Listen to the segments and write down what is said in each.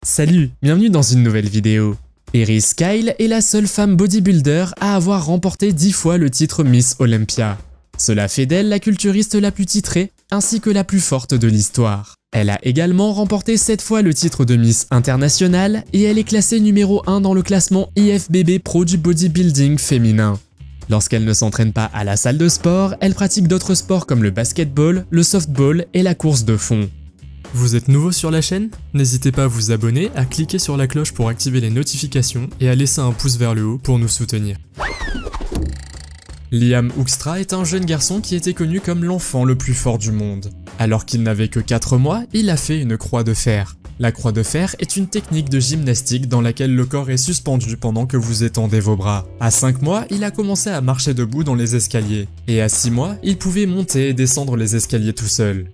Salut, bienvenue dans une nouvelle vidéo. Iris Kyle est la seule femme bodybuilder à avoir remporté 10 fois le titre Miss Olympia. Cela fait d'elle la culturiste la plus titrée ainsi que la plus forte de l'histoire. Elle a également remporté 7 fois le titre de Miss International et elle est classée numéro 1 dans le classement IFBB Pro du bodybuilding féminin. Lorsqu'elle ne s'entraîne pas à la salle de sport, elle pratique d'autres sports comme le basketball, le softball et la course de fond. Vous êtes nouveau sur la chaîne? N'hésitez pas à vous abonner, à cliquer sur la cloche pour activer les notifications et à laisser un pouce vers le haut pour nous soutenir. Liam Hoekstra est un jeune garçon qui était connu comme l'enfant le plus fort du monde. Alors qu'il n'avait que 4 mois, il a fait une croix de fer. La croix de fer est une technique de gymnastique dans laquelle le corps est suspendu pendant que vous étendez vos bras. À 5 mois, il a commencé à marcher debout dans les escaliers. Et à 6 mois, il pouvait monter et descendre les escaliers tout seul.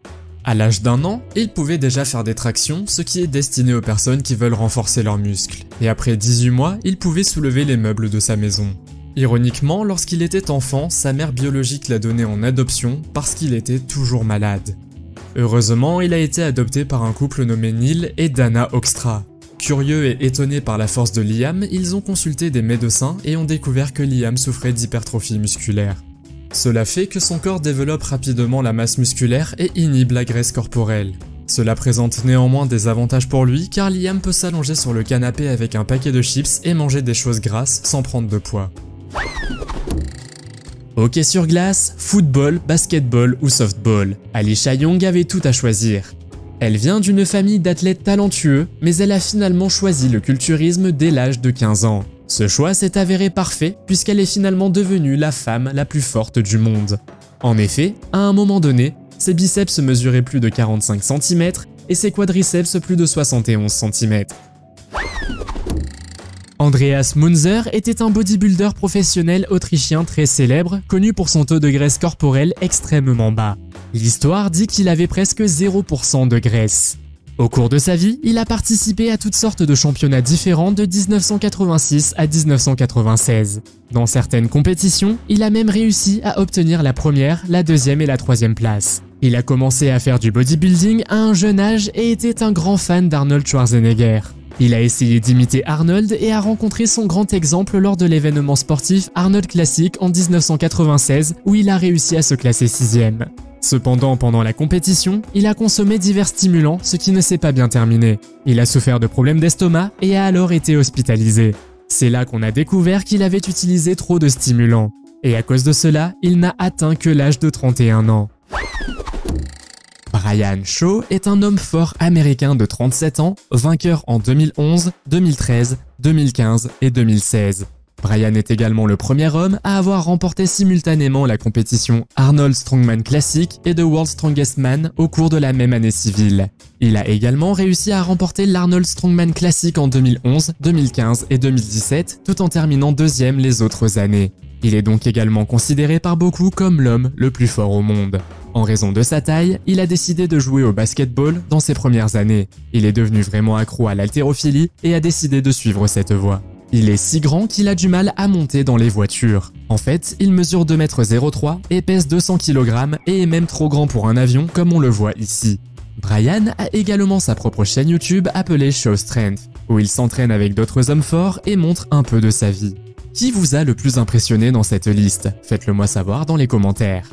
À l'âge d'1 an, il pouvait déjà faire des tractions, ce qui est destiné aux personnes qui veulent renforcer leurs muscles. Et après 18 mois, il pouvait soulever les meubles de sa maison. Ironiquement, lorsqu'il était enfant, sa mère biologique l'a donné en adoption parce qu'il était toujours malade. Heureusement, il a été adopté par un couple nommé Neil et Dana Hoekstra. Curieux et étonnés par la force de Liam, ils ont consulté des médecins et ont découvert que Liam souffrait d'hypertrophie musculaire. Cela fait que son corps développe rapidement la masse musculaire et inhibe la graisse corporelle. Cela présente néanmoins des avantages pour lui car Liam peut s'allonger sur le canapé avec un paquet de chips et manger des choses grasses sans prendre de poids. Hockey sur glace, football, basketball ou softball, Alisha Young avait tout à choisir. Elle vient d'une famille d'athlètes talentueux, mais elle a finalement choisi le culturisme dès l'âge de 15 ans. Ce choix s'est avéré parfait puisqu'elle est finalement devenue la femme la plus forte du monde. En effet, à un moment donné, ses biceps mesuraient plus de 45 cm et ses quadriceps plus de 71 cm. Andreas Munzer était un bodybuilder professionnel autrichien très célèbre, connu pour son taux de graisse corporelle extrêmement bas. L'histoire dit qu'il avait presque 0% de graisse. Au cours de sa vie, il a participé à toutes sortes de championnats différents de 1986 à 1996. Dans certaines compétitions, il a même réussi à obtenir la première, la deuxième et la troisième place. Il a commencé à faire du bodybuilding à un jeune âge et était un grand fan d'Arnold Schwarzenegger. Il a essayé d'imiter Arnold et a rencontré son grand exemple lors de l'événement sportif Arnold Classic en 1996 où il a réussi à se classer 6e. Cependant, pendant la compétition, il a consommé divers stimulants, ce qui ne s'est pas bien terminé. Il a souffert de problèmes d'estomac et a alors été hospitalisé. C'est là qu'on a découvert qu'il avait utilisé trop de stimulants. Et à cause de cela, il n'a atteint que l'âge de 31 ans. Brian Shaw est un homme fort américain de 37 ans, vainqueur en 2011, 2013, 2015 et 2016. Brian est également le premier homme à avoir remporté simultanément la compétition Arnold Strongman Classic et The World's Strongest Man au cours de la même année civile. Il a également réussi à remporter l'Arnold Strongman Classic en 2011, 2015 et 2017 tout en terminant 2e les autres années. Il est donc également considéré par beaucoup comme l'homme le plus fort au monde. En raison de sa taille, il a décidé de jouer au basketball dans ses premières années. Il est devenu vraiment accro à l'haltérophilie et a décidé de suivre cette voie. Il est si grand qu'il a du mal à monter dans les voitures. En fait, il mesure 2,03 m et pèse 200 kg et est même trop grand pour un avion comme on le voit ici. Brian a également sa propre chaîne YouTube appelée Show Strength, où il s'entraîne avec d'autres hommes forts et montre un peu de sa vie. Qui vous a le plus impressionné dans cette liste? Faites-le moi savoir dans les commentaires.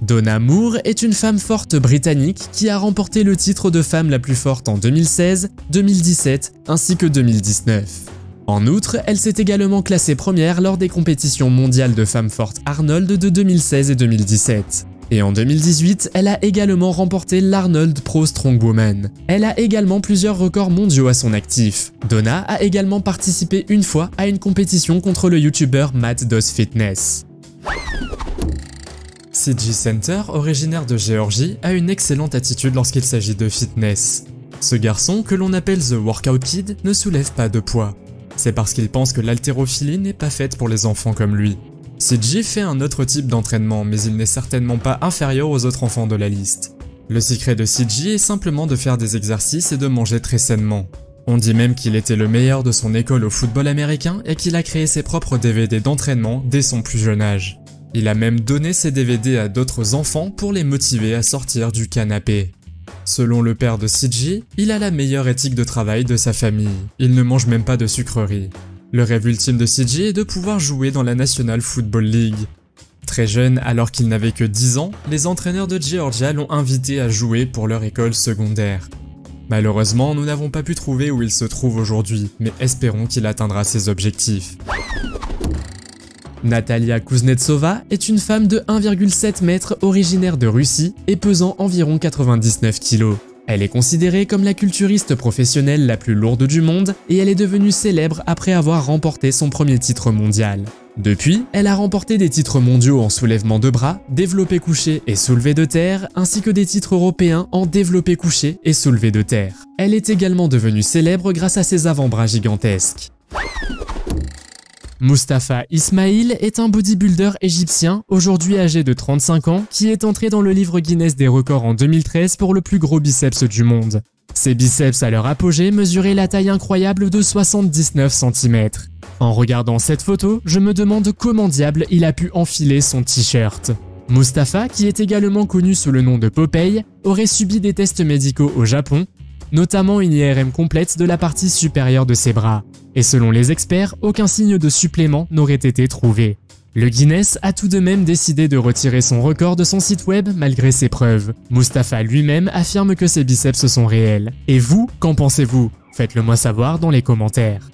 Donna Moore est une femme forte britannique qui a remporté le titre de femme la plus forte en 2016, 2017 ainsi que 2019. En outre, elle s'est également classée première lors des compétitions mondiales de femmes fortes Arnold de 2016 et 2017. Et en 2018, elle a également remporté l'Arnold Pro Strongwoman. Elle a également plusieurs records mondiaux à son actif. Donna a également participé une fois à une compétition contre le youtubeur Matt Does Fitness. CJ Center, originaire de Géorgie, a une excellente attitude lorsqu'il s'agit de fitness. Ce garçon, que l'on appelle The Workout Kid, ne soulève pas de poids. C'est parce qu'il pense que l'haltérophilie n'est pas faite pour les enfants comme lui. CJ fait un autre type d'entraînement, mais il n'est certainement pas inférieur aux autres enfants de la liste. Le secret de CJ est simplement de faire des exercices et de manger très sainement. On dit même qu'il était le meilleur de son école au football américain et qu'il a créé ses propres DVD d'entraînement dès son plus jeune âge. Il a même donné ses DVD à d'autres enfants pour les motiver à sortir du canapé. Selon le père de CJ, il a la meilleure éthique de travail de sa famille. Il ne mange même pas de sucreries. Le rêve ultime de CJ est de pouvoir jouer dans la National Football League. Très jeune, alors qu'il n'avait que 10 ans, les entraîneurs de Georgia l'ont invité à jouer pour leur école secondaire. Malheureusement, nous n'avons pas pu trouver où il se trouve aujourd'hui, mais espérons qu'il atteindra ses objectifs. Natalia Kuznetsova est une femme de 1,7 m originaire de Russie et pesant environ 99 kg. Elle est considérée comme la culturiste professionnelle la plus lourde du monde et elle est devenue célèbre après avoir remporté son premier titre mondial. Depuis, elle a remporté des titres mondiaux en soulèvement de bras, développé couché et soulevé de terre, ainsi que des titres européens en développé couché et soulevé de terre. Elle est également devenue célèbre grâce à ses avant-bras gigantesques. Mustafa Ismail est un bodybuilder égyptien, aujourd'hui âgé de 35 ans, qui est entré dans le livre Guinness des records en 2013 pour le plus gros biceps du monde. Ses biceps à leur apogée mesuraient la taille incroyable de 79 cm. En regardant cette photo, je me demande comment diable il a pu enfiler son t-shirt. Mustafa, qui est également connu sous le nom de Popeye, aurait subi des tests médicaux au Japon, notamment une IRM complète de la partie supérieure de ses bras. Et selon les experts, aucun signe de supplément n'aurait été trouvé. Le Guinness a tout de même décidé de retirer son record de son site web malgré ses preuves. Mustafa lui-même affirme que ses biceps sont réels. Et vous, qu'en pensez-vous? Faites-le moi savoir dans les commentaires.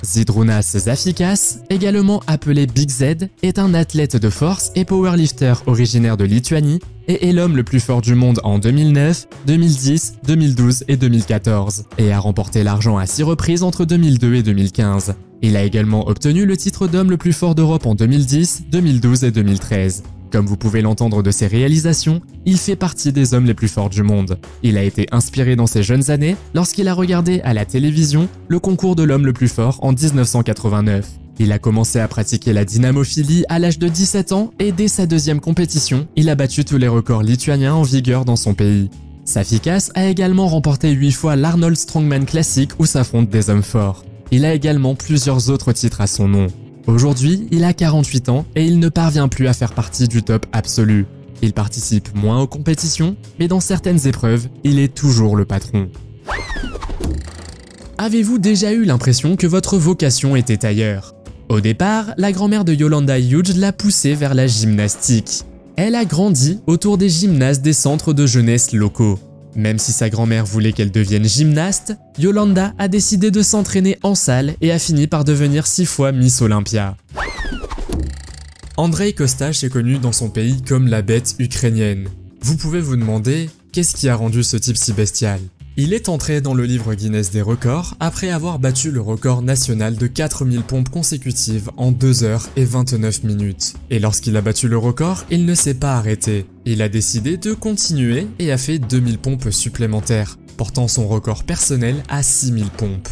Zydrunas Zafikas, également appelé Big Z, est un athlète de force et powerlifter originaire de Lituanie et est l'homme le plus fort du monde en 2009, 2010, 2012 et 2014 et a remporté l'argent à 6 reprises entre 2002 et 2015. Il a également obtenu le titre d'homme le plus fort d'Europe en 2010, 2012 et 2013. Comme vous pouvez l'entendre de ses réalisations, il fait partie des hommes les plus forts du monde. Il a été inspiré dans ses jeunes années lorsqu'il a regardé à la télévision le concours de l'homme le plus fort en 1989. Il a commencé à pratiquer la dynamophilie à l'âge de 17 ans et dès sa deuxième compétition, il a battu tous les records lituaniens en vigueur dans son pays. Zafikas a également remporté 8 fois l'Arnold Strongman Classic où s'affrontent des hommes forts. Il a également plusieurs autres titres à son nom. Aujourd'hui, il a 48 ans et il ne parvient plus à faire partie du top absolu. Il participe moins aux compétitions, mais dans certaines épreuves, il est toujours le patron. Avez-vous déjà eu l'impression que votre vocation était ailleurs? Au départ, la grand-mère de Yolanda Hughes l'a poussée vers la gymnastique. Elle a grandi autour des gymnases des centres de jeunesse locaux. Même si sa grand-mère voulait qu'elle devienne gymnaste, Yolanda a décidé de s'entraîner en salle et a fini par devenir 6 fois Miss Olympia. Andrei Kostach est connu dans son pays comme la bête ukrainienne. Vous pouvez vous demander, qu'est-ce qui a rendu ce type si bestial? Il est entré dans le livre Guinness des records après avoir battu le record national de 4000 pompes consécutives en 2 heures et 29 minutes. Et lorsqu'il a battu le record, il ne s'est pas arrêté. Il a décidé de continuer et a fait 2000 pompes supplémentaires, portant son record personnel à 6000 pompes.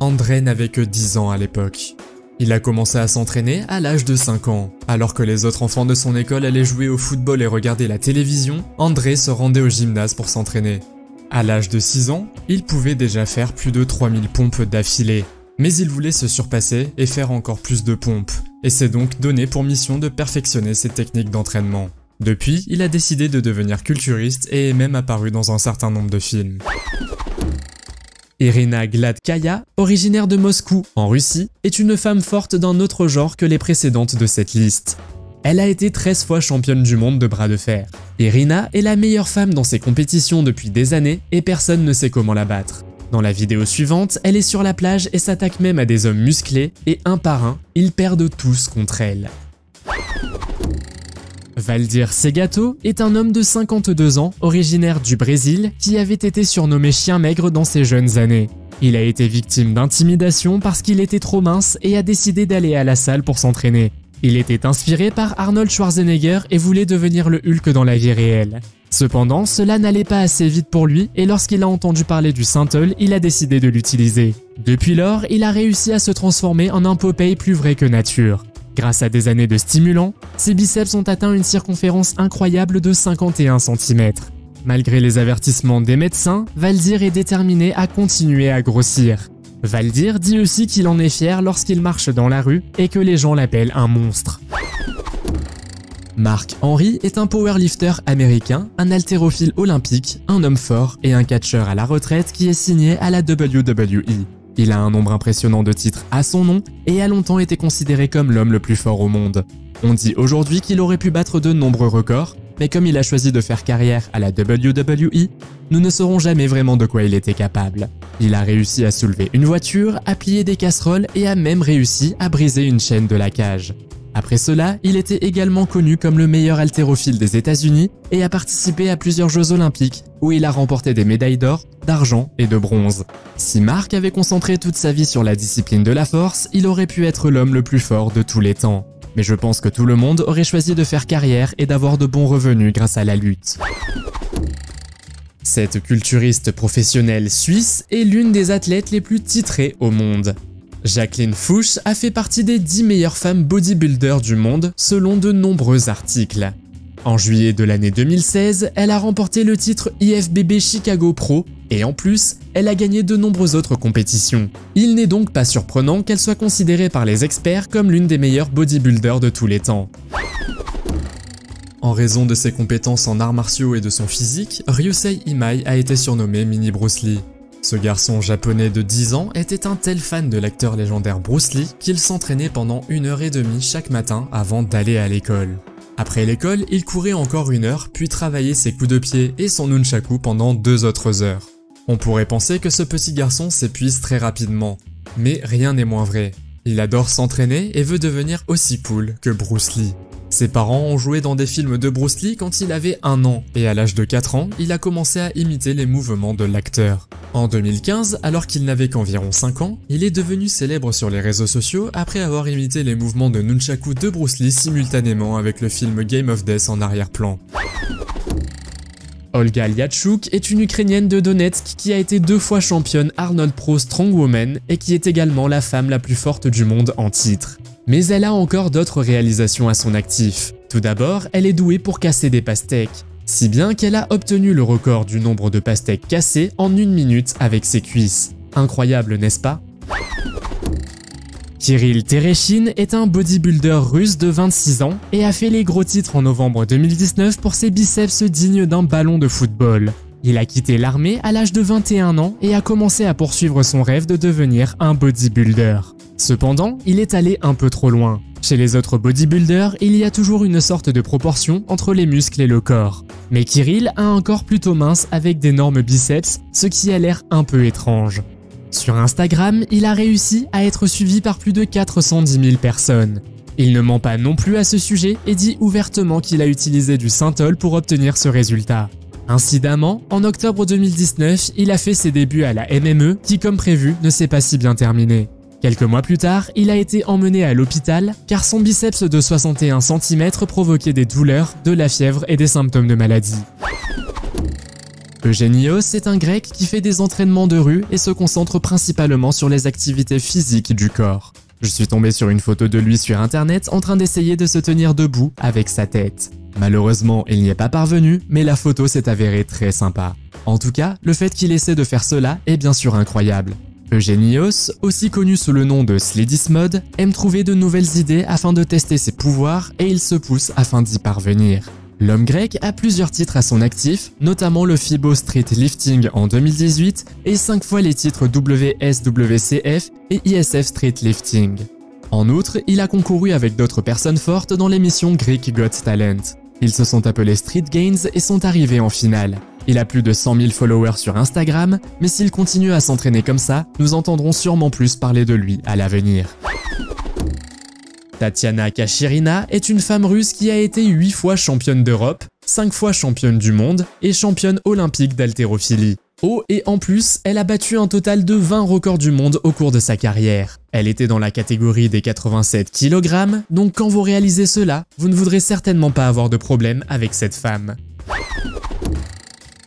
Andrei n'avait que 10 ans à l'époque. Il a commencé à s'entraîner à l'âge de 5 ans. Alors que les autres enfants de son école allaient jouer au football et regarder la télévision, Andrei se rendait au gymnase pour s'entraîner. À l'âge de 6 ans, il pouvait déjà faire plus de 3000 pompes d'affilée. Mais il voulait se surpasser et faire encore plus de pompes, et s'est donc donné pour mission de perfectionner ses techniques d'entraînement. Depuis, il a décidé de devenir culturiste et est même apparu dans un certain nombre de films. Irina Gladkaya, originaire de Moscou, en Russie, est une femme forte d'un autre genre que les précédentes de cette liste. Elle a été 13 fois championne du monde de bras de fer. Irina est la meilleure femme dans ses compétitions depuis des années et personne ne sait comment la battre. Dans la vidéo suivante, elle est sur la plage et s'attaque même à des hommes musclés et un par un, ils perdent tous contre elle. Valdir Segato est un homme de 52 ans, originaire du Brésil, qui avait été surnommé chien maigre dans ses jeunes années. Il a été victime d'intimidation parce qu'il était trop mince et a décidé d'aller à la salle pour s'entraîner. Il était inspiré par Arnold Schwarzenegger et voulait devenir le Hulk dans la vie réelle. Cependant, cela n'allait pas assez vite pour lui et lorsqu'il a entendu parler du Synthol, il a décidé de l'utiliser. Depuis lors, il a réussi à se transformer en un Popeye plus vrai que nature. Grâce à des années de stimulants, ses biceps ont atteint une circonférence incroyable de 51 cm. Malgré les avertissements des médecins, Valdir est déterminé à continuer à grossir. Valdir dit aussi qu'il en est fier lorsqu'il marche dans la rue et que les gens l'appellent un monstre. Mark Henry est un powerlifter américain, un haltérophile olympique, un homme fort et un catcheur à la retraite qui est signé à la WWE. Il a un nombre impressionnant de titres à son nom et a longtemps été considéré comme l'homme le plus fort au monde. On dit aujourd'hui qu'il aurait pu battre de nombreux records, mais comme il a choisi de faire carrière à la WWE, nous ne saurons jamais vraiment de quoi il était capable. Il a réussi à soulever une voiture, à plier des casseroles et a même réussi à briser une chaîne de la cage. Après cela, il était également connu comme le meilleur haltérophile des États-Unis et a participé à plusieurs Jeux Olympiques où il a remporté des médailles d'or, d'argent et de bronze. Si Mark avait concentré toute sa vie sur la discipline de la force, il aurait pu être l'homme le plus fort de tous les temps. Mais je pense que tout le monde aurait choisi de faire carrière et d'avoir de bons revenus grâce à la lutte. Cette culturiste professionnelle suisse est l'une des athlètes les plus titrées au monde. Jacqueline Fuchs a fait partie des 10 meilleures femmes bodybuilders du monde selon de nombreux articles. En juillet de l'année 2016, elle a remporté le titre IFBB Chicago Pro et en plus, elle a gagné de nombreuses autres compétitions. Il n'est donc pas surprenant qu'elle soit considérée par les experts comme l'une des meilleures bodybuilders de tous les temps. En raison de ses compétences en arts martiaux et de son physique, Ryusei Imai a été surnommé Mini Bruce Lee. Ce garçon japonais de 10 ans était un tel fan de l'acteur légendaire Bruce Lee qu'il s'entraînait pendant 1h30 chaque matin avant d'aller à l'école. Après l'école, il courait encore 1 heure, puis travaillait ses coups de pied et son nunchaku pendant 2 autres heures. On pourrait penser que ce petit garçon s'épuise très rapidement, mais rien n'est moins vrai. Il adore s'entraîner et veut devenir aussi cool que Bruce Lee. Ses parents ont joué dans des films de Bruce Lee quand il avait 1 an et à l'âge de 4 ans, il a commencé à imiter les mouvements de l'acteur. En 2015, alors qu'il n'avait qu'environ 5 ans, il est devenu célèbre sur les réseaux sociaux après avoir imité les mouvements de nunchaku de Bruce Lee simultanément avec le film Game of Death en arrière-plan. Olga Liatchouk est une Ukrainienne de Donetsk qui a été 2 fois championne Arnold Pro Strongwoman et qui est également la femme la plus forte du monde en titre. Mais elle a encore d'autres réalisations à son actif. Tout d'abord, elle est douée pour casser des pastèques, si bien qu'elle a obtenu le record du nombre de pastèques cassées en 1 minute avec ses cuisses. Incroyable, n'est-ce pas? Kirill Tereshin est un bodybuilder russe de 26 ans et a fait les gros titres en novembre 2019 pour ses biceps dignes d'un ballon de football. Il a quitté l'armée à l'âge de 21 ans et a commencé à poursuivre son rêve de devenir un bodybuilder. Cependant, il est allé un peu trop loin. Chez les autres bodybuilders, il y a toujours une sorte de proportion entre les muscles et le corps. Mais Kirill a un corps plutôt mince avec d'énormes biceps, ce qui a l'air un peu étrange. Sur Instagram, il a réussi à être suivi par plus de 410 000 personnes. Il ne ment pas non plus à ce sujet et dit ouvertement qu'il a utilisé du synthol pour obtenir ce résultat. Incidemment, en octobre 2019, il a fait ses débuts à la MME qui, comme prévu, ne s'est pas si bien terminé. Quelques mois plus tard, il a été emmené à l'hôpital car son biceps de 61 cm provoquait des douleurs, de la fièvre et des symptômes de maladie. Eugénios est un grec qui fait des entraînements de rue et se concentre principalement sur les activités physiques du corps. Je suis tombé sur une photo de lui sur internet en train d'essayer de se tenir debout avec sa tête. Malheureusement, il n'y est pas parvenu, mais la photo s'est avérée très sympa. En tout cas, le fait qu'il essaie de faire cela est bien sûr incroyable. Eugénios, aussi connu sous le nom de Sledismod, aime trouver de nouvelles idées afin de tester ses pouvoirs et il se pousse afin d'y parvenir. L'homme grec a plusieurs titres à son actif, notamment le FIBO Street Lifting en 2018 et 5 fois les titres WSWCF et ISF Street Lifting. En outre, il a concouru avec d'autres personnes fortes dans l'émission Greek Got Talent. Ils se sont appelés Street Gains et sont arrivés en finale. Il a plus de 100 000 followers sur Instagram, mais s'il continue à s'entraîner comme ça, nous entendrons sûrement plus parler de lui à l'avenir. Tatiana Kachirina est une femme russe qui a été 8 fois championne d'Europe, 5 fois championne du monde et championne olympique d'haltérophilie. Oh, et en plus, elle a battu un total de 20 records du monde au cours de sa carrière. Elle était dans la catégorie des 87 kg, donc quand vous réalisez cela, vous ne voudrez certainement pas avoir de problème avec cette femme.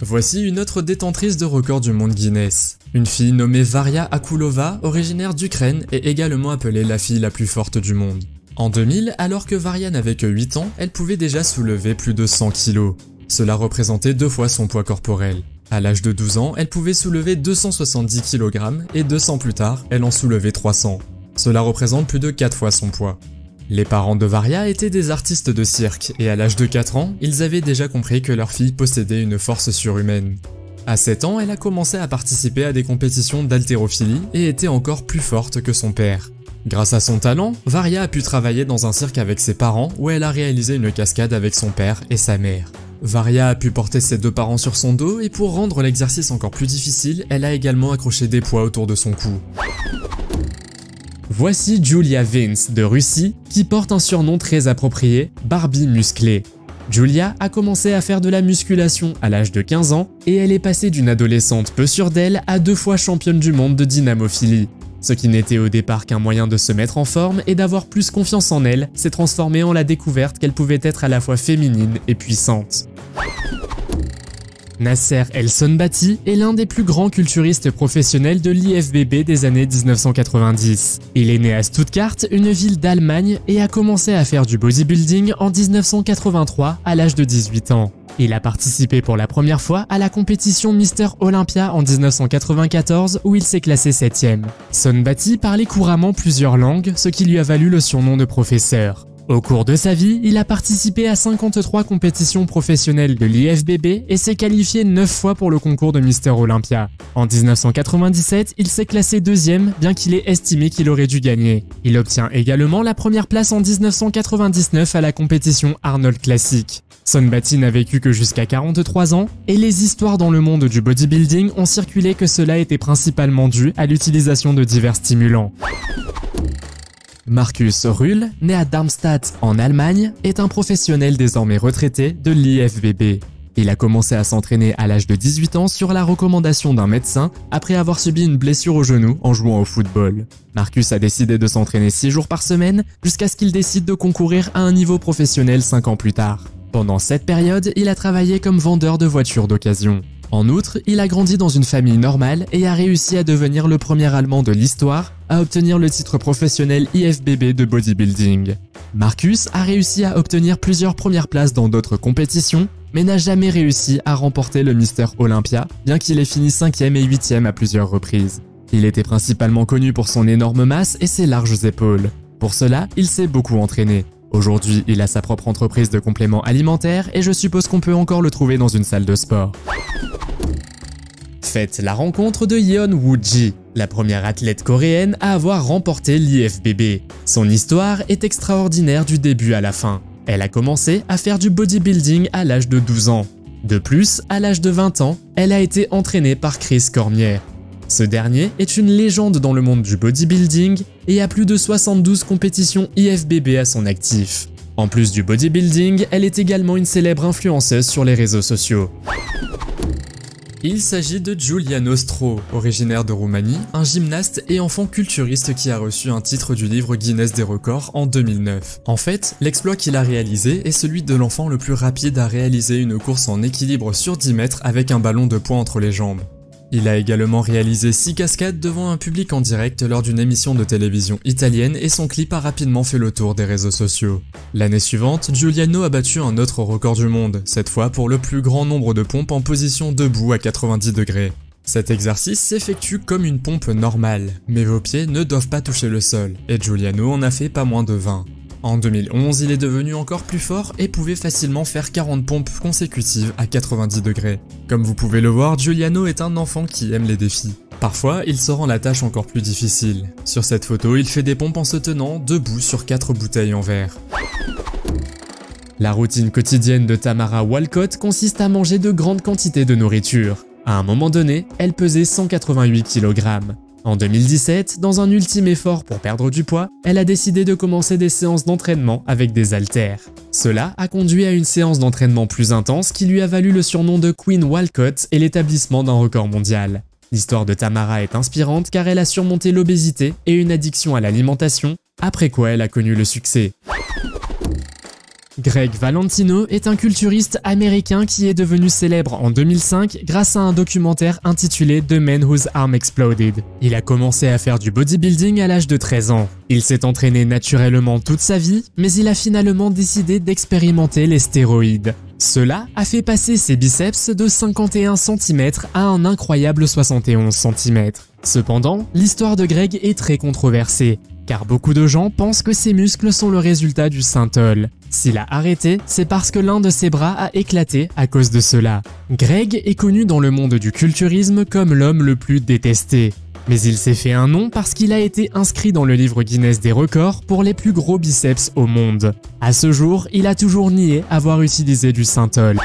Voici une autre détentrice de record du monde Guinness. Une fille nommée Varia Akulova, originaire d'Ukraine et également appelée la fille la plus forte du monde. En 2000, alors que Varia n'avait que 8 ans, elle pouvait déjà soulever plus de 100 kg. Cela représentait 2 fois son poids corporel. À l'âge de 12 ans, elle pouvait soulever 270 kg et 2 ans plus tard, elle en soulevait 300. Cela représente plus de 4 fois son poids. Les parents de Varya étaient des artistes de cirque et à l'âge de 4 ans, ils avaient déjà compris que leur fille possédait une force surhumaine. À 7 ans, elle a commencé à participer à des compétitions d'haltérophilie et était encore plus forte que son père. Grâce à son talent, Varya a pu travailler dans un cirque avec ses parents où elle a réalisé une cascade avec son père et sa mère. Varya a pu porter ses 2 parents sur son dos et pour rendre l'exercice encore plus difficile, elle a également accroché des poids autour de son cou. Voici Julia Vince de Russie qui porte un surnom très approprié, Barbie musclée. Julia a commencé à faire de la musculation à l'âge de 15 ans et elle est passée d'une adolescente peu sûre d'elle à 2 fois championne du monde de dynamophilie. Ce qui n'était au départ qu'un moyen de se mettre en forme et d'avoir plus confiance en elle s'est transformé en la découverte qu'elle pouvait être à la fois féminine et puissante. Nasser El Sonbati est l'un des plus grands culturistes professionnels de l'IFBB des années 1990. Il est né à Stuttgart, une ville d'Allemagne, et a commencé à faire du bodybuilding en 1983 à l'âge de 18 ans. Il a participé pour la première fois à la compétition Mister Olympia en 1994 où il s'est classé 7e. Sonbati parlait couramment plusieurs langues, ce qui lui a valu le surnom de professeur. Au cours de sa vie, il a participé à 53 compétitions professionnelles de l'IFBB et s'est qualifié 9 fois pour le concours de Mister Olympia. En 1997, il s'est classé 2e, bien qu'il ait estimé qu'il aurait dû gagner. Il obtient également la première place en 1999 à la compétition Arnold Classic. Sonbati n'a vécu que jusqu'à 43 ans, et les histoires dans le monde du bodybuilding ont circulé que cela était principalement dû à l'utilisation de divers stimulants. Markus Rühl, né à Darmstadt en Allemagne, est un professionnel désormais retraité de l'IFBB. Il a commencé à s'entraîner à l'âge de 18 ans sur la recommandation d'un médecin après avoir subi une blessure au genou en jouant au football. Markus a décidé de s'entraîner 6 jours par semaine jusqu'à ce qu'il décide de concourir à un niveau professionnel 5 ans plus tard. Pendant cette période, il a travaillé comme vendeur de voitures d'occasion. En outre, il a grandi dans une famille normale et a réussi à devenir le premier Allemand de l'histoire à obtenir le titre professionnel IFBB de bodybuilding. Markus a réussi à obtenir plusieurs premières places dans d'autres compétitions, mais n'a jamais réussi à remporter le Mister Olympia, bien qu'il ait fini 5e et 8e à plusieurs reprises. Il était principalement connu pour son énorme masse et ses larges épaules. Pour cela, il s'est beaucoup entraîné. Aujourd'hui, il a sa propre entreprise de compléments alimentaires et je suppose qu'on peut encore le trouver dans une salle de sport. Faites la rencontre de Yeon Woo-ji, la première athlète coréenne à avoir remporté l'IFBB. Son histoire est extraordinaire du début à la fin. Elle a commencé à faire du bodybuilding à l'âge de 12 ans. De plus, à l'âge de 20 ans, elle a été entraînée par Chris Cormier. Ce dernier est une légende dans le monde du bodybuilding et a plus de 72 compétitions IFBB à son actif. En plus du bodybuilding, elle est également une célèbre influenceuse sur les réseaux sociaux. Il s'agit de Giulia Nostro, originaire de Roumanie, un gymnaste et enfant culturiste qui a reçu un titre du livre Guinness des records en 2009. En fait, l'exploit qu'il a réalisé est celui de l'enfant le plus rapide à réaliser une course en équilibre sur 10 mètres avec un ballon de poids entre les jambes. Il a également réalisé 6 cascades devant un public en direct lors d'une émission de télévision italienne et son clip a rapidement fait le tour des réseaux sociaux. L'année suivante, Giuliano a battu un autre record du monde, cette fois pour le plus grand nombre de pompes en position debout à 90 degrés. Cet exercice s'effectue comme une pompe normale, mais vos pieds ne doivent pas toucher le sol, et Giuliano en a fait pas moins de 20. En 2011, il est devenu encore plus fort et pouvait facilement faire 40 pompes consécutives à 90 degrés. Comme vous pouvez le voir, Giuliano est un enfant qui aime les défis. Parfois, il se rend la tâche encore plus difficile. Sur cette photo, il fait des pompes en se tenant debout sur 4 bouteilles en verre. La routine quotidienne de Tamara Walcott consiste à manger de grandes quantités de nourriture. À un moment donné, elle pesait 188 kg. En 2017, dans un ultime effort pour perdre du poids, elle a décidé de commencer des séances d'entraînement avec des haltères. Cela a conduit à une séance d'entraînement plus intense qui lui a valu le surnom de Queen Walcott et l'établissement d'un record mondial. L'histoire de Tamara est inspirante car elle a surmonté l'obésité et une addiction à l'alimentation, après quoi elle a connu le succès. Greg Valentino est un culturiste américain qui est devenu célèbre en 2005 grâce à un documentaire intitulé The Man Whose Arm Exploded. Il a commencé à faire du bodybuilding à l'âge de 13 ans. Il s'est entraîné naturellement toute sa vie, mais il a finalement décidé d'expérimenter les stéroïdes. Cela a fait passer ses biceps de 51 cm à un incroyable 71 cm. Cependant, l'histoire de Greg est très controversée, car beaucoup de gens pensent que ses muscles sont le résultat du synthol. S'il a arrêté, c'est parce que l'un de ses bras a éclaté à cause de cela. Greg est connu dans le monde du culturisme comme l'homme le plus détesté. Mais il s'est fait un nom parce qu'il a été inscrit dans le livre Guinness des records pour les plus gros biceps au monde. À ce jour, il a toujours nié avoir utilisé du synthol.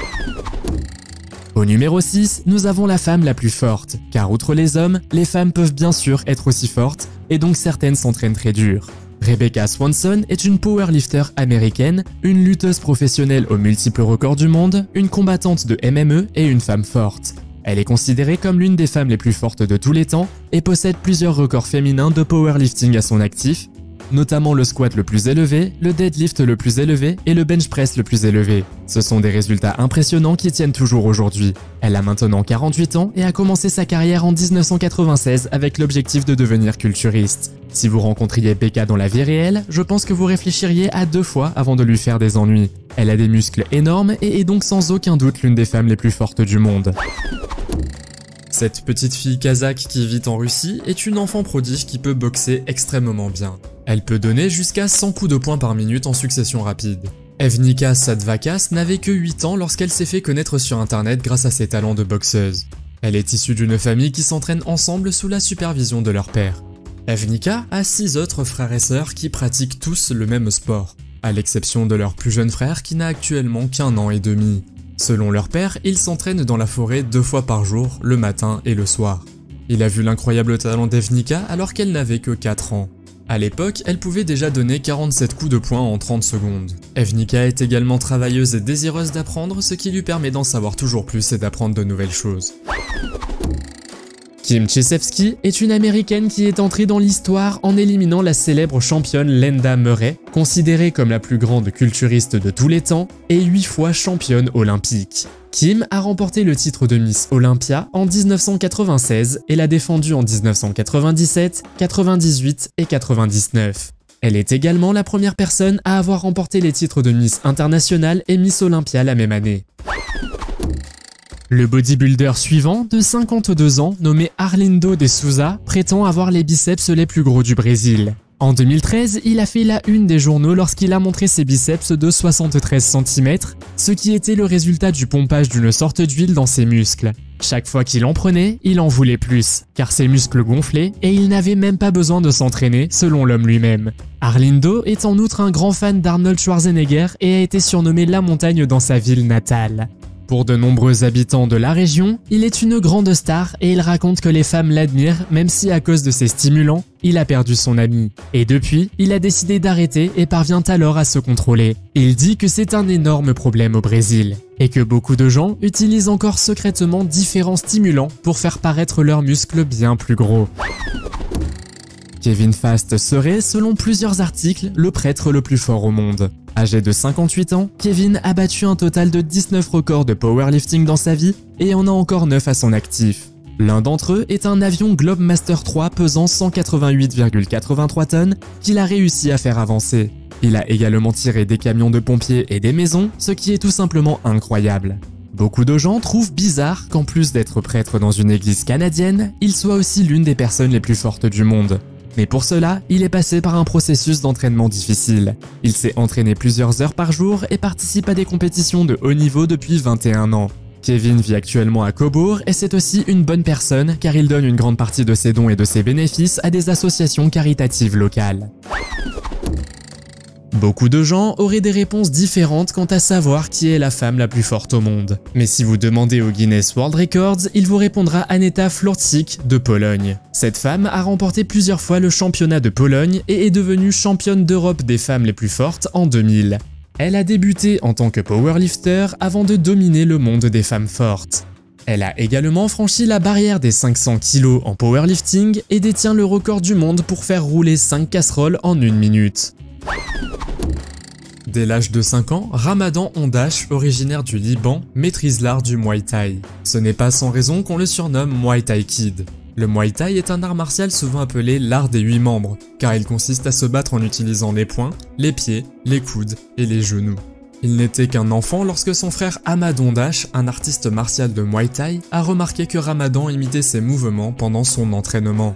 Au numéro 6, nous avons la femme la plus forte, car outre les hommes, les femmes peuvent bien sûr être aussi fortes, et donc certaines s'entraînent très dur. Rebecca Swanson est une powerlifter américaine, une lutteuse professionnelle aux multiples records du monde, une combattante de MMA et une femme forte. Elle est considérée comme l'une des femmes les plus fortes de tous les temps et possède plusieurs records féminins de powerlifting à son actif, notamment le squat le plus élevé, le deadlift le plus élevé et le bench press le plus élevé. Ce sont des résultats impressionnants qui tiennent toujours aujourd'hui. Elle a maintenant 48 ans et a commencé sa carrière en 1996 avec l'objectif de devenir culturiste. Si vous rencontriez Becca dans la vie réelle, je pense que vous réfléchiriez à 2 fois avant de lui faire des ennuis. Elle a des muscles énormes et est donc sans aucun doute l'une des femmes les plus fortes du monde. Cette petite fille kazakh qui vit en Russie est une enfant prodige qui peut boxer extrêmement bien. Elle peut donner jusqu'à 100 coups de poing par minute en succession rapide. Evnika Sadvakas n'avait que 8 ans lorsqu'elle s'est fait connaître sur internet grâce à ses talents de boxeuse. Elle est issue d'une famille qui s'entraîne ensemble sous la supervision de leur père. Evnika a 6 autres frères et sœurs qui pratiquent tous le même sport, à l'exception de leur plus jeune frère qui n'a actuellement qu'1 an et demi. Selon leur père, ils s'entraînent dans la forêt 2 fois par jour, le matin et le soir. Il a vu l'incroyable talent d'Evnika alors qu'elle n'avait que 4 ans. À l'époque, elle pouvait déjà donner 47 coups de poing en 30 secondes. Evnika est également travailleuse et désireuse d'apprendre, ce qui lui permet d'en savoir toujours plus et d'apprendre de nouvelles choses. Kim Chizevsky est une américaine qui est entrée dans l'histoire en éliminant la célèbre championne Lenda Murray, considérée comme la plus grande culturiste de tous les temps et 8 fois championne olympique. Kim a remporté le titre de Miss Olympia en 1996 et l'a défendu en 1997, 98 et 99. Elle est également la première personne à avoir remporté les titres de Miss International et Miss Olympia la même année. Le bodybuilder suivant, de 52 ans, nommé Arlindo de Souza, prétend avoir les biceps les plus gros du Brésil. En 2013, il a fait la une des journaux lorsqu'il a montré ses biceps de 73 cm, ce qui était le résultat du pompage d'une sorte d'huile dans ses muscles. Chaque fois qu'il en prenait, il en voulait plus, car ses muscles gonflaient et il n'avait même pas besoin de s'entraîner, selon l'homme lui-même. Arlindo est en outre un grand fan d'Arnold Schwarzenegger et a été surnommé la montagne dans sa ville natale. Pour de nombreux habitants de la région, il est une grande star et il raconte que les femmes l'admirent même si à cause de ses stimulants, il a perdu son ami. Et depuis, il a décidé d'arrêter et parvient alors à se contrôler. Il dit que c'est un énorme problème au Brésil et que beaucoup de gens utilisent encore secrètement différents stimulants pour faire paraître leurs muscles bien plus gros. Kevin Fast serait, selon plusieurs articles, le prêtre le plus fort au monde. Âgé de 58 ans, Kevin a battu un total de 19 records de powerlifting dans sa vie et en a encore 9 à son actif. L'un d'entre eux est un avion Globemaster 3 pesant 188,83 tonnes qu'il a réussi à faire avancer. Il a également tiré des camions de pompiers et des maisons, ce qui est tout simplement incroyable. Beaucoup de gens trouvent bizarre qu'en plus d'être prêtre dans une église canadienne, il soit aussi l'une des personnes les plus fortes du monde. Mais pour cela, il est passé par un processus d'entraînement difficile. Il s'est entraîné plusieurs heures par jour et participe à des compétitions de haut niveau depuis 21 ans. Kevin vit actuellement à Cobourg et c'est aussi une bonne personne car il donne une grande partie de ses dons et de ses bénéfices à des associations caritatives locales. Beaucoup de gens auraient des réponses différentes quant à savoir qui est la femme la plus forte au monde. Mais si vous demandez au Guinness World Records, il vous répondra Aneta Florczyk de Pologne. Cette femme a remporté plusieurs fois le championnat de Pologne et est devenue championne d'Europe des femmes les plus fortes en 2000. Elle a débuté en tant que powerlifter avant de dominer le monde des femmes fortes. Elle a également franchi la barrière des 500 kg en powerlifting et détient le record du monde pour faire rouler 5 casseroles en 1 minute. Dès l'âge de 5 ans, Ramadan Ondash, originaire du Liban, maîtrise l'art du Muay Thai. Ce n'est pas sans raison qu'on le surnomme Muay Thai Kid. Le Muay Thai est un art martial souvent appelé l'art des 8 membres, car il consiste à se battre en utilisant les poings, les pieds, les coudes et les genoux. Il n'était qu'un enfant lorsque son frère Amadon Dash, un artiste martial de Muay Thai, a remarqué que Ramadan imitait ses mouvements pendant son entraînement.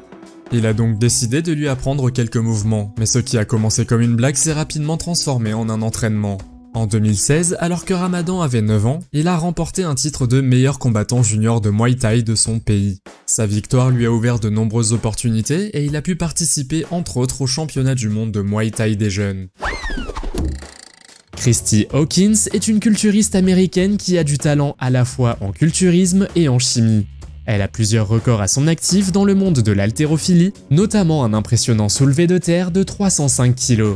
Il a donc décidé de lui apprendre quelques mouvements, mais ce qui a commencé comme une blague s'est rapidement transformé en un entraînement. En 2016, alors que Ramadan avait 9 ans, il a remporté un titre de meilleur combattant junior de Muay Thai de son pays. Sa victoire lui a ouvert de nombreuses opportunités et il a pu participer entre autres au championnat du monde de Muay Thai des jeunes. Christy Hawkins est une culturiste américaine qui a du talent à la fois en culturisme et en chimie. Elle a plusieurs records à son actif dans le monde de l'haltérophilie, notamment un impressionnant soulevé de terre de 305 kg.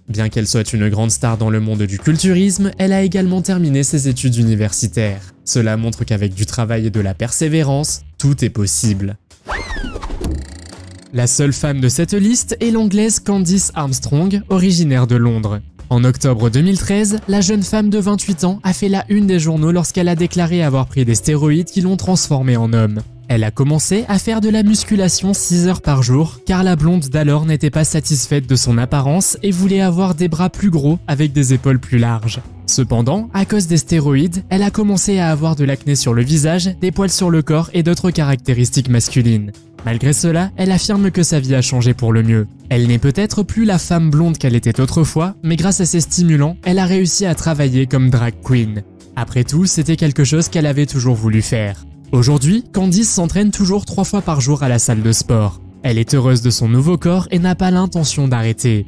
Bien qu'elle soit une grande star dans le monde du culturisme, elle a également terminé ses études universitaires. Cela montre qu'avec du travail et de la persévérance, tout est possible. La seule femme de cette liste est l'anglaise Candice Armstrong, originaire de Londres. En octobre 2013, la jeune femme de 28 ans a fait la une des journaux lorsqu'elle a déclaré avoir pris des stéroïdes qui l'ont transformée en homme. Elle a commencé à faire de la musculation 6 heures par jour, car la blonde d'alors n'était pas satisfaite de son apparence et voulait avoir des bras plus gros avec des épaules plus larges. Cependant, à cause des stéroïdes, elle a commencé à avoir de l'acné sur le visage, des poils sur le corps et d'autres caractéristiques masculines. Malgré cela, elle affirme que sa vie a changé pour le mieux. Elle n'est peut-être plus la femme blonde qu'elle était autrefois, mais grâce à ses stimulants, elle a réussi à travailler comme drag queen. Après tout, c'était quelque chose qu'elle avait toujours voulu faire. Aujourd'hui, Candice s'entraîne toujours 3 fois par jour à la salle de sport. Elle est heureuse de son nouveau corps et n'a pas l'intention d'arrêter.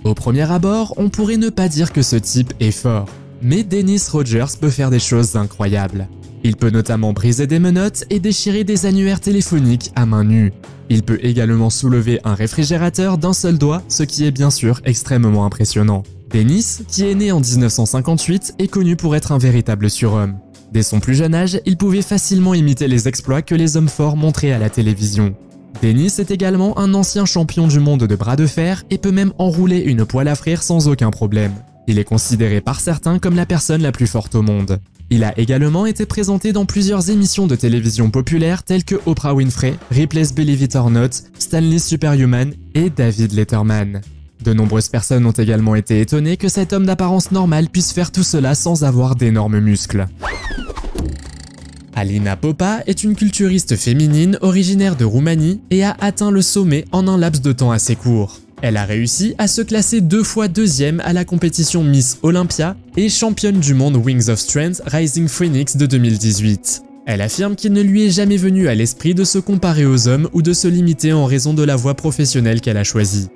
Au premier abord, on pourrait ne pas dire que ce type est fort. Mais Dennis Rogers peut faire des choses incroyables. Il peut notamment briser des menottes et déchirer des annuaires téléphoniques à main nue. Il peut également soulever un réfrigérateur d'un seul doigt, ce qui est bien sûr extrêmement impressionnant. Dennis, qui est né en 1958, est connu pour être un véritable surhomme. Dès son plus jeune âge, il pouvait facilement imiter les exploits que les hommes forts montraient à la télévision. Dennis est également un ancien champion du monde de bras de fer et peut même enrouler une poêle à frire sans aucun problème. Il est considéré par certains comme la personne la plus forte au monde. Il a également été présenté dans plusieurs émissions de télévision populaires telles que Oprah Winfrey, Ripley's Believe It or Not, Stanley's Superhuman et David Letterman. De nombreuses personnes ont également été étonnées que cet homme d'apparence normale puisse faire tout cela sans avoir d'énormes muscles. Alina Popa est une culturiste féminine originaire de Roumanie et a atteint le sommet en un laps de temps assez court. Elle a réussi à se classer 2 fois 2e à la compétition Miss Olympia et championne du monde Wings of Strength Rising Phoenix de 2018. Elle affirme qu'il ne lui est jamais venu à l'esprit de se comparer aux hommes ou de se limiter en raison de la voie professionnelle qu'elle a choisie.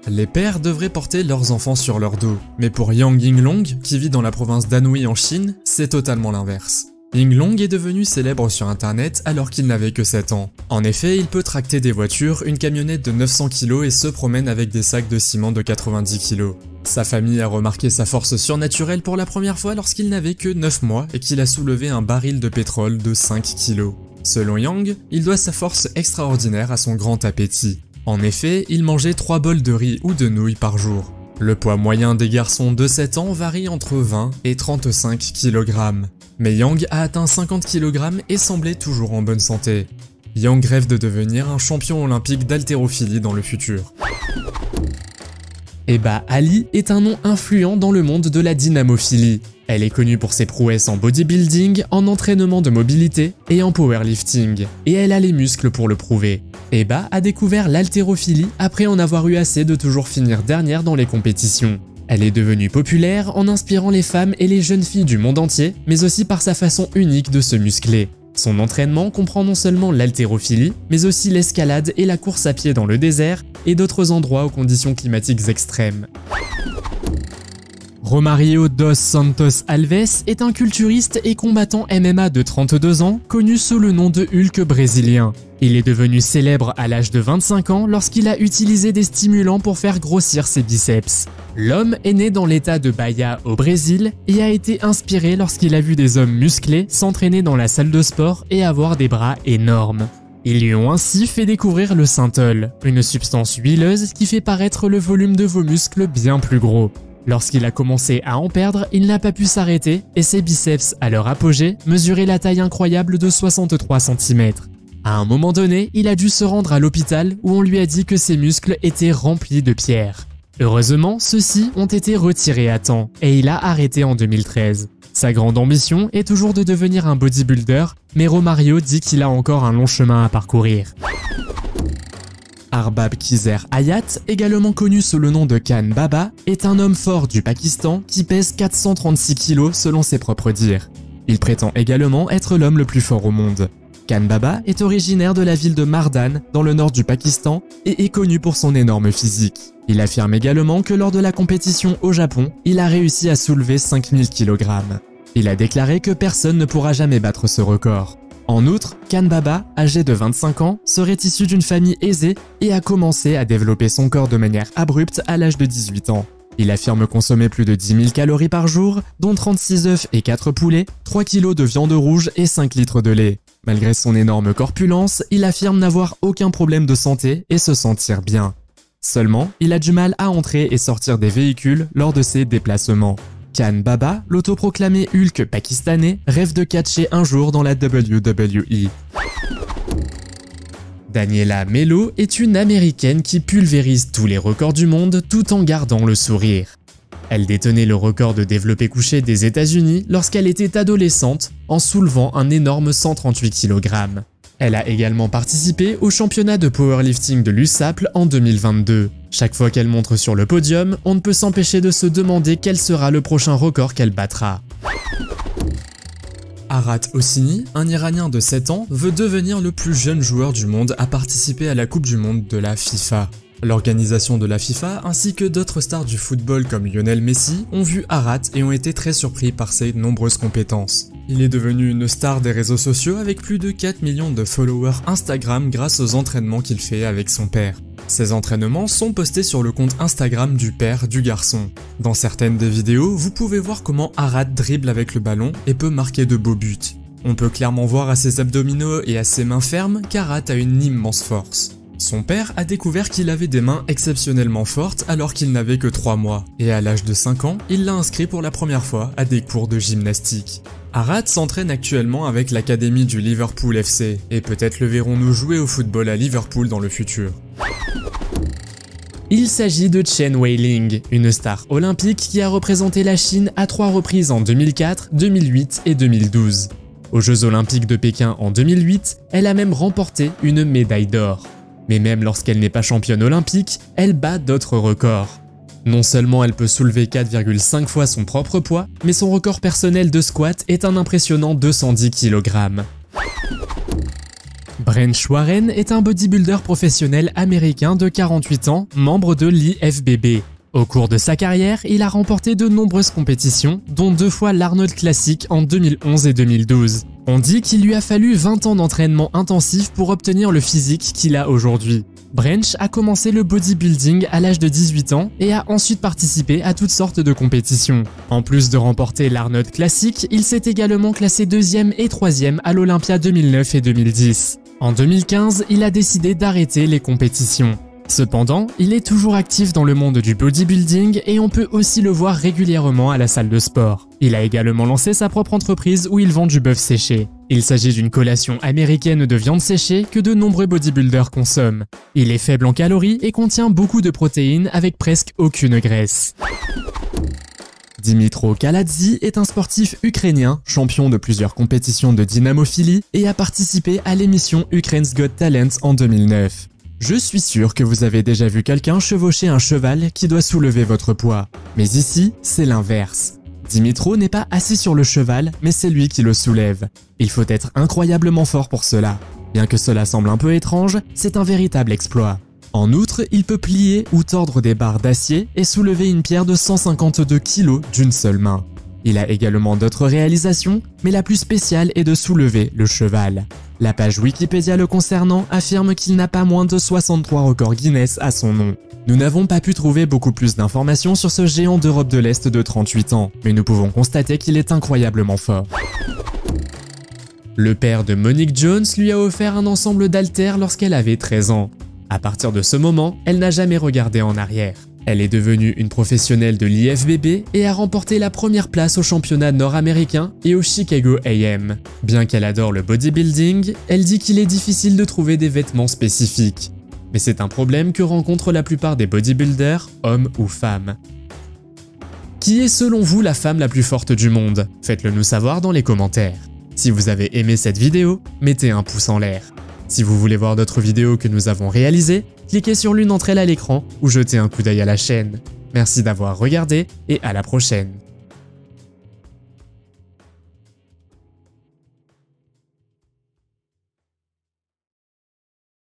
Les pères devraient porter leurs enfants sur leur dos, mais pour Yang Yinglong, qui vit dans la province d'Anhui en Chine, c'est totalement l'inverse. Yinglong est devenu célèbre sur internet alors qu'il n'avait que 7 ans. En effet, il peut tracter des voitures, une camionnette de 900 kg et se promène avec des sacs de ciment de 90 kg. Sa famille a remarqué sa force surnaturelle pour la première fois lorsqu'il n'avait que 9 mois et qu'il a soulevé un baril de pétrole de 5 kg. Selon Yang, il doit sa force extraordinaire à son grand appétit. En effet, il mangeait 3 bols de riz ou de nouilles par jour. Le poids moyen des garçons de 7 ans varie entre 20 et 35 kg. Mais Yang a atteint 50 kg et semblait toujours en bonne santé. Yang rêve de devenir un champion olympique d'haltérophilie dans le futur. Eba Ali est un nom influent dans le monde de la dynamophilie. Elle est connue pour ses prouesses en bodybuilding, en entraînement de mobilité et en powerlifting. Et elle a les muscles pour le prouver. Eba a découvert l'haltérophilie après en avoir eu assez de toujours finir dernière dans les compétitions. Elle est devenue populaire en inspirant les femmes et les jeunes filles du monde entier, mais aussi par sa façon unique de se muscler. Son entraînement comprend non seulement l'haltérophilie, mais aussi l'escalade et la course à pied dans le désert et d'autres endroits aux conditions climatiques extrêmes. Romario dos Santos Alves est un culturiste et combattant MMA de 32 ans, connu sous le nom de Hulk brésilien. Il est devenu célèbre à l'âge de 25 ans lorsqu'il a utilisé des stimulants pour faire grossir ses biceps. L'homme est né dans l'état de Bahia au Brésil et a été inspiré lorsqu'il a vu des hommes musclés s'entraîner dans la salle de sport et avoir des bras énormes. Ils lui ont ainsi fait découvrir le synthol, une substance huileuse qui fait paraître le volume de vos muscles bien plus gros. Lorsqu'il a commencé à en perdre, il n'a pas pu s'arrêter et ses biceps, à leur apogée, mesuraient la taille incroyable de 63 cm. À un moment donné, il a dû se rendre à l'hôpital où on lui a dit que ses muscles étaient remplis de pierres. Heureusement, ceux-ci ont été retirés à temps et il a arrêté en 2013. Sa grande ambition est toujours de devenir un bodybuilder, mais Romario dit qu'il a encore un long chemin à parcourir. Arbab Kizer Hayat, également connu sous le nom de Khan Baba, est un homme fort du Pakistan qui pèse 436 kg selon ses propres dires. Il prétend également être l'homme le plus fort au monde. Khan Baba est originaire de la ville de Mardan, dans le nord du Pakistan, et est connu pour son énorme physique. Il affirme également que lors de la compétition au Japon, il a réussi à soulever 5000 kg. Il a déclaré que personne ne pourra jamais battre ce record. En outre, Khan Baba, âgé de 25 ans, serait issu d'une famille aisée et a commencé à développer son corps de manière abrupte à l'âge de 18 ans. Il affirme consommer plus de 10 000 calories par jour, dont 36 œufs et 4 poulets, 3 kg de viande rouge et 5 litres de lait. Malgré son énorme corpulence, il affirme n'avoir aucun problème de santé et se sentir bien. Seulement, il a du mal à entrer et sortir des véhicules lors de ses déplacements. Khan Baba, l'autoproclamé Hulk pakistanais, rêve de catcher un jour dans la WWE. Daniela Melo est une américaine qui pulvérise tous les records du monde tout en gardant le sourire. Elle détenait le record de développé couché des États-Unis lorsqu'elle était adolescente en soulevant un énorme 138 kg. Elle a également participé au championnat de powerlifting de l'USAPL en 2022. Chaque fois qu'elle monte sur le podium, on ne peut s'empêcher de se demander quel sera le prochain record qu'elle battra. Arat Hosseini, un Iranien de 7 ans, veut devenir le plus jeune joueur du monde à participer à la Coupe du Monde de la FIFA. L'organisation de la FIFA ainsi que d'autres stars du football comme Lionel Messi ont vu Arat et ont été très surpris par ses nombreuses compétences. Il est devenu une star des réseaux sociaux avec plus de 4 millions de followers Instagram grâce aux entraînements qu'il fait avec son père. Ces entraînements sont postés sur le compte Instagram du père du garçon. Dans certaines des vidéos, vous pouvez voir comment Arat dribble avec le ballon et peut marquer de beaux buts. On peut clairement voir à ses abdominaux et à ses mains fermes qu'Arat a une immense force. Son père a découvert qu'il avait des mains exceptionnellement fortes alors qu'il n'avait que 3 mois, et à l'âge de 5 ans, il l'a inscrit pour la première fois à des cours de gymnastique. Arat s'entraîne actuellement avec l'académie du Liverpool FC, et peut-être le verrons-nous jouer au football à Liverpool dans le futur. Il s'agit de Chen Weiling, une star olympique qui a représenté la Chine à 3 reprises en 2004, 2008 et 2012. Aux Jeux Olympiques de Pékin en 2008, elle a même remporté une médaille d'or. Mais même lorsqu'elle n'est pas championne olympique, elle bat d'autres records. Non seulement elle peut soulever 4,5 fois son propre poids, mais son record personnel de squat est un impressionnant 210 kg. Branch Warren est un bodybuilder professionnel américain de 48 ans, membre de l'IFBB. Au cours de sa carrière, il a remporté de nombreuses compétitions, dont 2 fois l'Arnold Classic en 2011 et 2012. On dit qu'il lui a fallu 20 ans d'entraînement intensif pour obtenir le physique qu'il a aujourd'hui. Branch a commencé le bodybuilding à l'âge de 18 ans et a ensuite participé à toutes sortes de compétitions. En plus de remporter l'Arnold Classic, il s'est également classé 2e et 3e à l'Olympia 2009 et 2010. En 2015, il a décidé d'arrêter les compétitions. Cependant, il est toujours actif dans le monde du bodybuilding et on peut aussi le voir régulièrement à la salle de sport. Il a également lancé sa propre entreprise où il vend du bœuf séché. Il s'agit d'une collation américaine de viande séchée que de nombreux bodybuilders consomment. Il est faible en calories et contient beaucoup de protéines avec presque aucune graisse. Dimitro Kaladze est un sportif ukrainien, champion de plusieurs compétitions de dynamophilie et a participé à l'émission Ukraine's Got Talent en 2009. Je suis sûr que vous avez déjà vu quelqu'un chevaucher un cheval qui doit soulever votre poids. Mais ici, c'est l'inverse. Dimitro n'est pas assis sur le cheval, mais c'est lui qui le soulève. Il faut être incroyablement fort pour cela. Bien que cela semble un peu étrange, c'est un véritable exploit. En outre, il peut plier ou tordre des barres d'acier et soulever une pierre de 152 kg d'une seule main. Il a également d'autres réalisations, mais la plus spéciale est de soulever le cheval. La page Wikipédia le concernant affirme qu'il n'a pas moins de 63 records Guinness à son nom. Nous n'avons pas pu trouver beaucoup plus d'informations sur ce géant d'Europe de l'Est de 38 ans, mais nous pouvons constater qu'il est incroyablement fort. Le père de Monique Jones lui a offert un ensemble d'haltères lorsqu'elle avait 13 ans. À partir de ce moment, elle n'a jamais regardé en arrière. Elle est devenue une professionnelle de l'IFBB et a remporté la première place au championnat nord-américain et au Chicago AM. Bien qu'elle adore le bodybuilding, elle dit qu'il est difficile de trouver des vêtements spécifiques. Mais c'est un problème que rencontrent la plupart des bodybuilders, hommes ou femmes. Qui est selon vous la femme la plus forte du monde? Faites-le nous savoir dans les commentaires. Si vous avez aimé cette vidéo, mettez un pouce en l'air. Si vous voulez voir d'autres vidéos que nous avons réalisées, cliquez sur l'une d'entre elles à l'écran ou jetez un coup d'œil à la chaîne. Merci d'avoir regardé et à la prochaine.